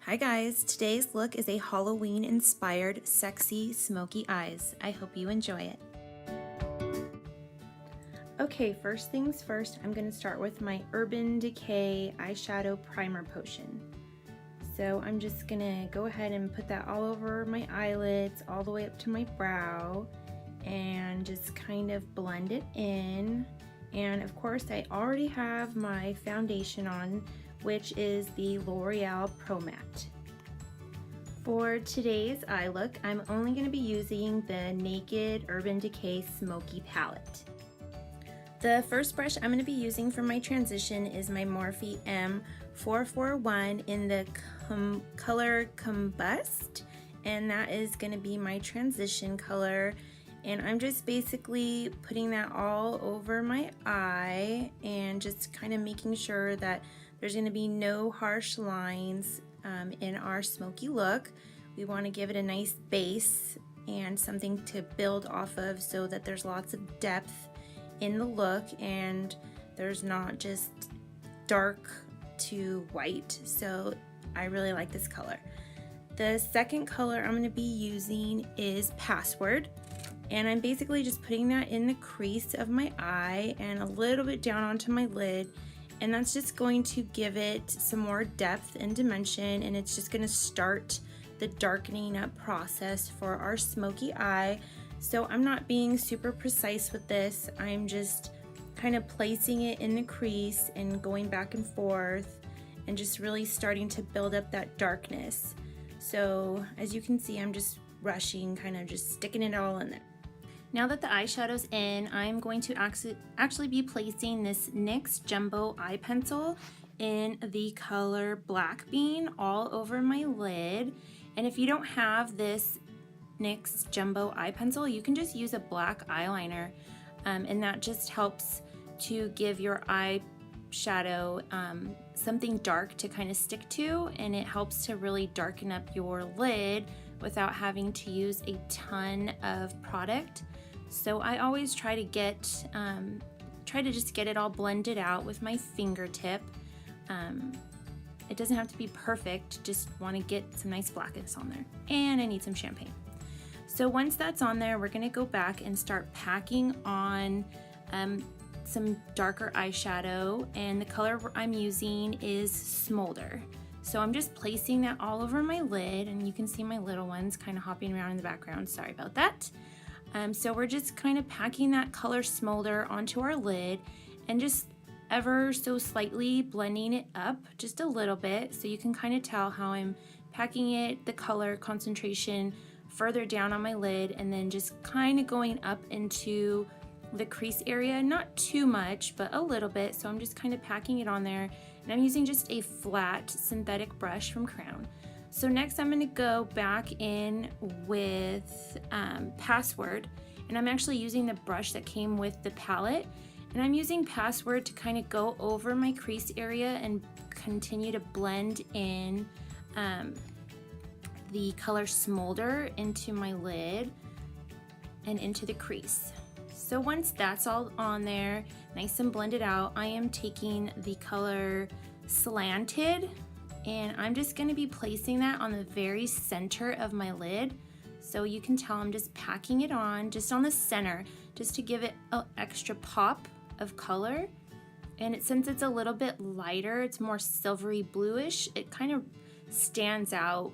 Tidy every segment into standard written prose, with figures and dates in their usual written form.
Hi guys, today's look is a Halloween inspired sexy smoky eyes. I hope you enjoy it. Okay, first things first, I'm going to start with my Urban Decay eyeshadow primer potion. So I'm just going to go ahead and put that all over my eyelids, all the way up to my brow, and just kind of blend it in. And of course I already have my foundation on, which is the L'Oreal Pro Matte. For today's eye look, I'm only going to be using the Naked Urban Decay Smoky Palette. The first brush I'm going to be using for my transition is my Morphe M441 in the color Combust, and that is going to be my transition color. And I'm just basically putting that all over my eye and just kind of making sure that there's going to be no harsh lines in our smoky look. We want to give it a nice base and something to build off of so that there's lots of depth in the look and there's not just dark to white. So I really like this color. The second color I'm going to be using is Password. And I'm basically just putting that in the crease of my eye and a little bit down onto my lid, and that's just going to give it some more depth and dimension, and it's just going to start the darkening up process for our smoky eye. So I'm not being super precise with this, I'm just kind of placing it in the crease and going back and forth and just really starting to build up that darkness. So as you can see, I'm just rushing, kind of just sticking it all in there. Now that the eyeshadow's in, I'm going to actually be placing this NYX Jumbo Eye Pencil in the color Black Bean all over my lid. And if you don't have this NYX Jumbo Eye Pencil, you can just use a black eyeliner, and that just helps to give your eyeshadow something dark to kind of stick to, and it helps to really darken up your lid without having to use a ton of product. So I always try to just get it all blended out with my fingertip. It doesn't have to be perfect, just want to get some nice blackness on there. And I need some champagne. So once that's on there, we're going to go back and start packing on some darker eyeshadow, and the color I'm using is Smolder. So I'm just placing that all over my lid, and you can see my little ones kind of hopping around in the background. Sorry about that. So we're just kind of packing that color Smolder onto our lid and just ever so slightly blending it up just a little bit, so you can kind of tell how I'm packing it, the color concentration further down on my lid, and then just kind of going up into the crease area, not too much but a little bit. So I'm just kind of packing it on there, and I'm using just a flat synthetic brush from Crown. So next I'm going to go back in with Password, and I'm actually using the brush that came with the palette, and I'm using Password to kind of go over my crease area and continue to blend in the color Smolder into my lid and into the crease. So once that's all on there, nice and blended out, I am taking the color Slanted, and I'm just going to be placing that on the very center of my lid. So you can tell I'm just packing it on just on the center, just to give it an extra pop of color. And since it's a little bit lighter, it's more silvery bluish, it kind of stands out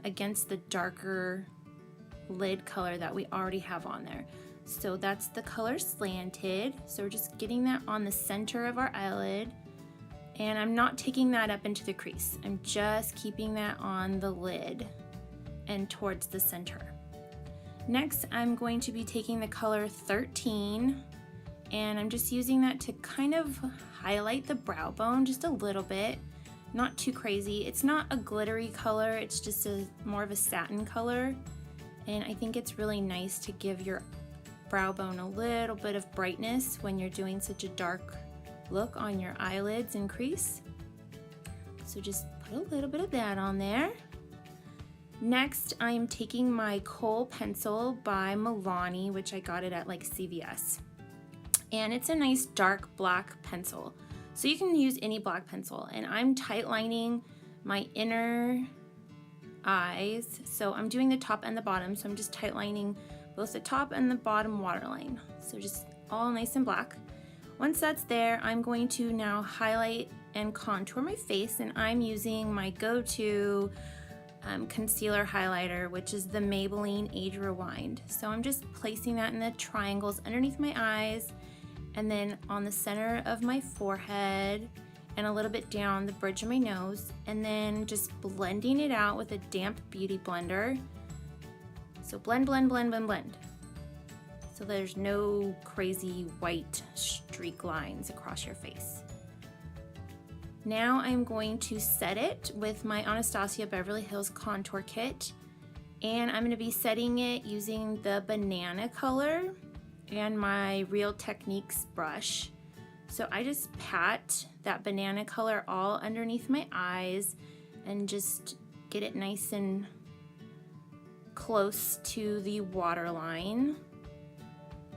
against the darker lid color that we already have on there. So that's the color Slanted. So we're just getting that on the center of our eyelid, and I'm not taking that up into the crease. I'm just keeping that on the lid and towards the center. Next, I'm going to be taking the color 13, and I'm just using that to kind of highlight the brow bone just a little bit. Not too crazy. It's not a glittery color, it's just more of a satin color, and I think it's really nice to give your brow bone a little bit of brightness when you're doing such a dark look on your eyelids and crease. So just put a little bit of that on there. Next, I am taking my Kohl pencil by Milani, which I got it at like CVS, and it's a nice dark black pencil. So you can use any black pencil, and I'm tight lining my inner eyes. So I'm doing the top and the bottom, so I'm just tightlining both the top and the bottom waterline. So just all nice and black. Once that's there, I'm going to now highlight and contour my face, and I'm using my go-to concealer highlighter, which is the Maybelline Age Rewind. So I'm just placing that in the triangles underneath my eyes, and then on the center of my forehead, and a little bit down the bridge of my nose, and then just blending it out with a damp beauty blender. So blend, blend, blend, blend, blend. So there's no crazy white streak lines across your face. Now I'm going to set it with my Anastasia Beverly Hills Contour Kit, and I'm going to be setting it using the banana color and my Real Techniques brush. So I just pat that banana color all underneath my eyes and just get it nice and close to the waterline.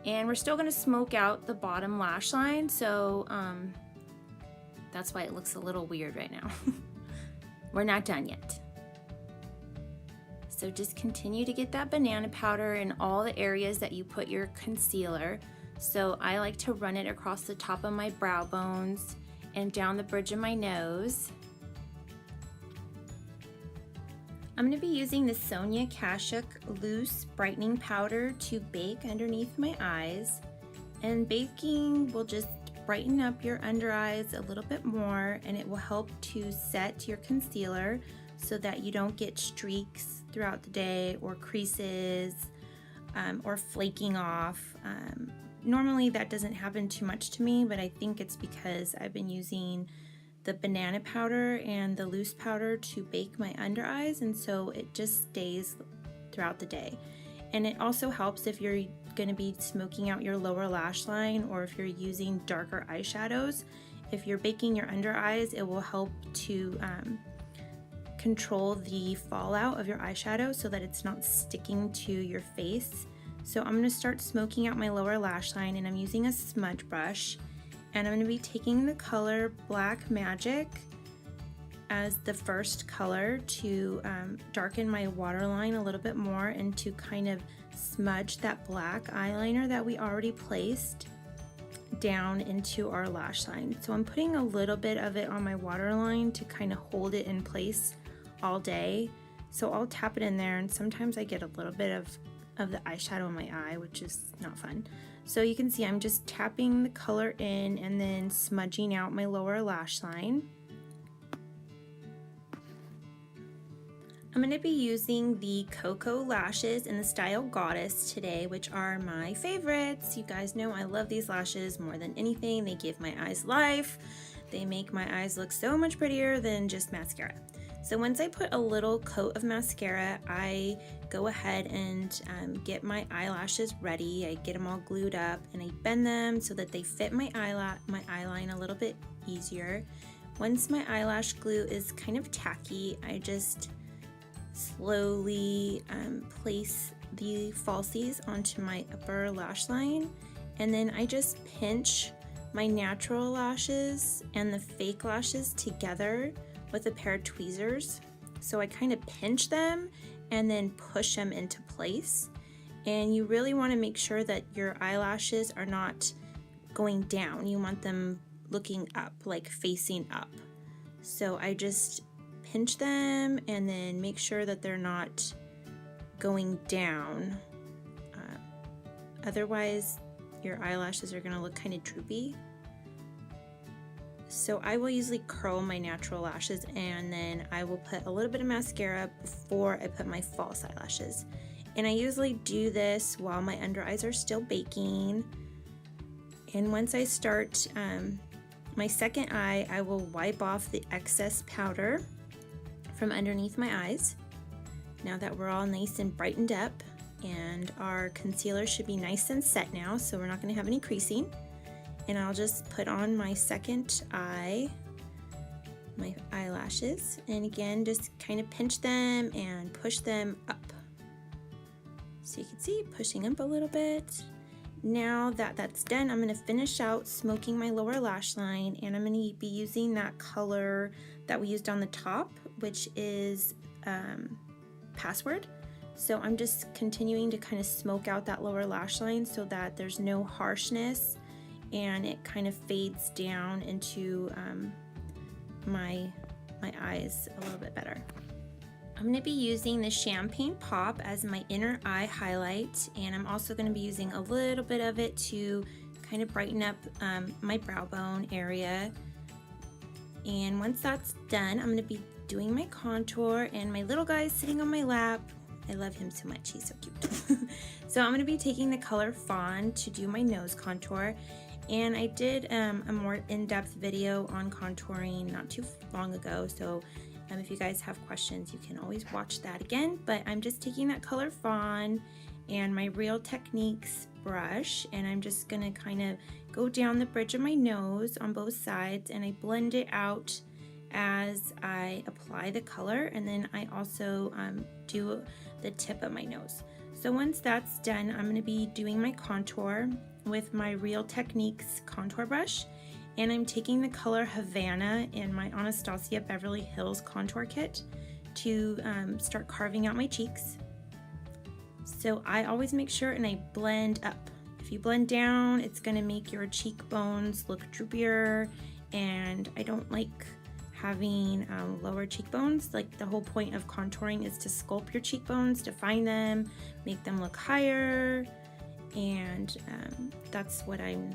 And we're still going to smoke out the bottom lash line, so that's why it looks a little weird right now. We're not done yet. So just continue to get that banana powder in all the areas that you put your concealer. So I like to run it across the top of my brow bones and down the bridge of my nose. I'm going to be using the Sonia Kashuk Loose Brightening Powder to bake underneath my eyes. And baking will just brighten up your under eyes a little bit more, and it will help to set your concealer so that you don't get streaks throughout the day or creases or flaking off. Normally that doesn't happen too much to me, but I think it's because I've been using the banana powder and the loose powder to bake my under eyes, and so it just stays throughout the day. And it also helps if you're going to be smoking out your lower lash line, or if you're using darker eyeshadows. If you're baking your under eyes, it will help to control the fallout of your eyeshadow so that it's not sticking to your face. So I'm going to start smoking out my lower lash line, and I'm using a smudge brush, and I'm going to be taking the color Black Magic as the first color to darken my waterline a little bit more and to kind of smudge that black eyeliner that we already placed down into our lash line. So I'm putting a little bit of it on my waterline to kind of hold it in place all day. So I'll tap it in there, and sometimes I get a little bit of the eyeshadow in my eye, which is not fun. So you can see I'm just tapping the color in and then smudging out my lower lash line. I'm going to be using the Cocoa lashes in the style Goddess today, which are my favorites. You guys know I love these lashes more than anything. They give my eyes life. They make my eyes look so much prettier than just mascara. So once I put a little coat of mascara, I go ahead and get my eyelashes ready. I get them all glued up and I bend them so that they fit my eyeline a little bit easier. Once my eyelash glue is kind of tacky, I just slowly place the falsies onto my upper lash line, and then I just pinch my natural lashes and the fake lashes together with a pair of tweezers. So I kind of pinch them and then push them into place. And you really want to make sure that your eyelashes are not going down. You want them looking up, like facing up. So I just pinch them and then make sure that they're not going down. Otherwise, your eyelashes are going to look kind of droopy. So I will usually curl my natural lashes, and then I will put a little bit of mascara before I put my false eyelashes. And I usually do this while my under eyes are still baking. And once I start my second eye, I will wipe off the excess powder from underneath my eyes. Now that we're all nice and brightened up, and our concealer should be nice and set now, so we're not going to have any creasing. And I'll just put on my second eye, my eyelashes, and again just kind of pinch them and push them up. So you can see, pushing up a little bit. Now that that's done, I'm going to finish out smoking my lower lash line, and I'm going to be using that color that we used on the top, which is password. So I'm just continuing to kind of smoke out that lower lash line so that there's no harshness and it kind of fades down into my eyes a little bit better. I'm going to be using the Champagne Pop as my inner eye highlight, and I'm also going to be using a little bit of it to kind of brighten up my brow bone area. And once that's done, I'm going to be doing my contour, and my little guy is sitting on my lap. I love him so much, he's so cute. So I'm going to be taking the color Fawn to do my nose contour. And I did a more in-depth video on contouring not too long ago, so if you guys have questions, you can always watch that again. But I'm just taking that color Fawn and my Real Techniques brush, and I'm just gonna kind of go down the bridge of my nose on both sides, and I blend it out as I apply the color, and then I also do the tip of my nose. So once that's done, I'm gonna be doing my contour with my Real Techniques contour brush. And I'm taking the color Havana in my Anastasia Beverly Hills contour kit to start carving out my cheeks. So I always make sure and I blend up. If you blend down, it's going to make your cheekbones look droopier, and I don't like having lower cheekbones. Like, the whole point of contouring is to sculpt your cheekbones, define them, make them look higher, and that's what I'm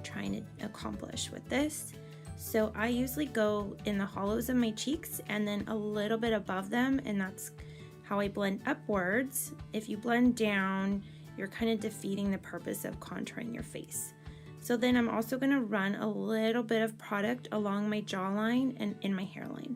trying to accomplish with this. So I usually go in the hollows of my cheeks and then a little bit above them, and that's how I blend upwards. If you blend down, you're kind of defeating the purpose of contouring your face. So then I'm also going to run a little bit of product along my jawline and in my hairline.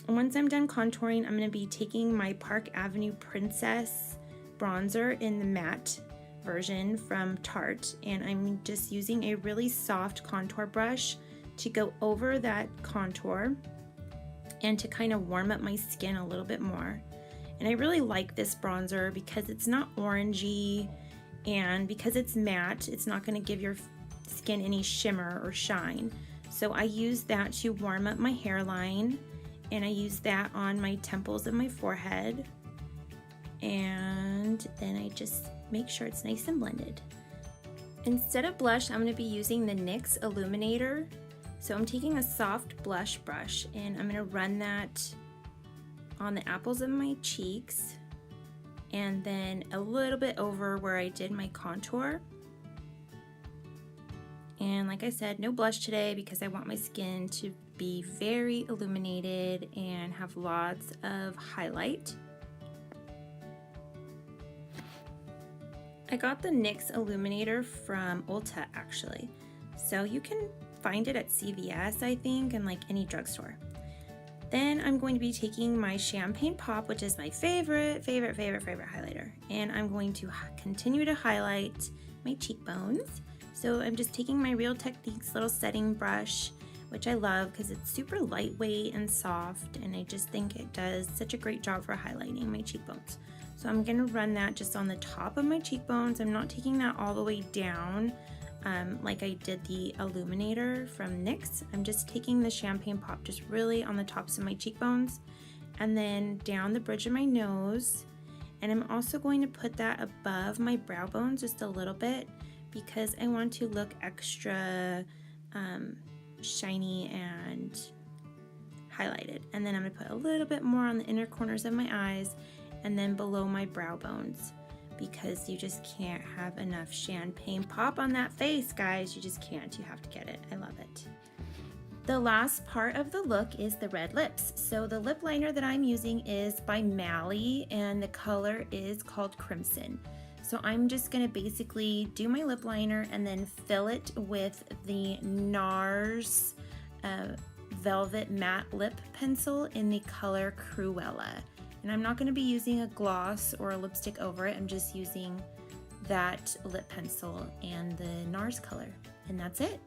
And once I'm done contouring, I'm going to be taking my Park Avenue Princess bronzer in the matte version from Tarte, and I'm just using a really soft contour brush to go over that contour and to kind of warm up my skin a little bit more. And I really like this bronzer because it's not orangey, and because it's matte, it's not going to give your skin any shimmer or shine. So I use that to warm up my hairline, and I use that on my temples and my forehead, and then I just make sure it's nice and blended. Instead of blush, I'm going to be using the NYX Illuminator. So I'm taking a soft blush brush and I'm going to run that on the apples of my cheeks and then a little bit over where I did my contour. And like I said, no blush today because I want my skin to be very illuminated and have lots of highlight. I got the NYX Illuminator from Ulta actually, so you can find it at CVS, I think, and like any drugstore. Then I'm going to be taking my Champagne Pop, which is my favorite highlighter, and I'm going to continue to highlight my cheekbones. So I'm just taking my Real Techniques little setting brush, which I love because it's super lightweight and soft, and I just think it does such a great job for highlighting my cheekbones. So I'm going to run that just on the top of my cheekbones. I'm not taking that all the way down like I did the Illuminator from NYX. I'm just taking the Champagne Pop just really on the tops of my cheekbones and then down the bridge of my nose. And I'm also going to put that above my brow bone just a little bit because I want to look extra shiny and highlighted. And then I'm going to put a little bit more on the inner corners of my eyes and then below my brow bones, because you just can't have enough Champagne Pop on that face, guys. You just can't. You have to get it. I love it. The last part of the look is the red lips. So the lip liner that I'm using is by Mally, and the color is called Crimson. So I'm just going to basically do my lip liner and then fill it with the NARS Velvet Matte Lip Pencil in the color Cruella. And I'm not going to be using a gloss or a lipstick over it. I'm just using that lip pencil and the NARS color. And that's it.